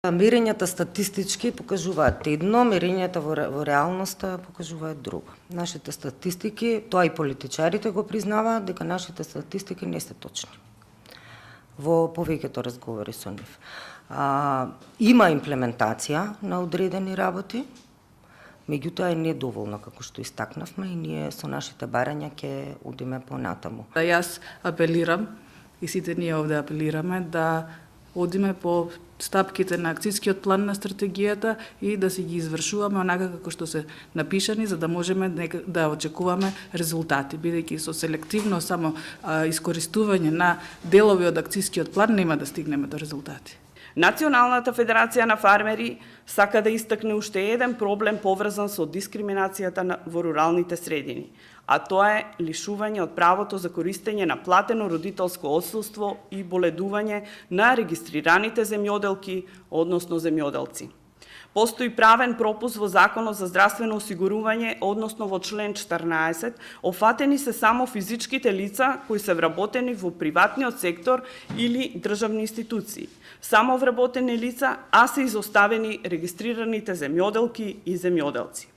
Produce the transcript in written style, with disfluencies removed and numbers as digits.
Мерењата статистички покажуваат едно, мерењата во реалноста покажуваат друго. Нашите статистики, тоа и политичарите го признаваат, дека нашите статистики не се точни. Во повеќето разговори со нив. Има имплементација на одредени работи, меѓутоа е недоволно, како што истакнавме, и ние со нашите барања ќе одиме понатаму. Јас апелирам, и сите ние овде апелираме, да одиме по стапките на акцијскиот план на стратегијата и да си ги извршуваме онака како што се напишани, за да можеме да очекуваме резултати, бидејќи со селективно само искористување на делови од акцијскиот план нема да стигнеме до резултати. Националната федерација на фармери сака да истакне уште еден проблем поврзан со дискриминацијата во руралните средини, а тоа е лишување од правото за користење на платено родителско отсуство и боледување на регистрираните земјоделки, односно земјоделци. Постои правен пропуск во Законот за здравствено осигурување, односно во член 14, офатени се само физичките лица кои се вработени во приватниот сектор или државни институции. Само вработени лица, а се изоставени регистрираните земјоделки и земјоделци.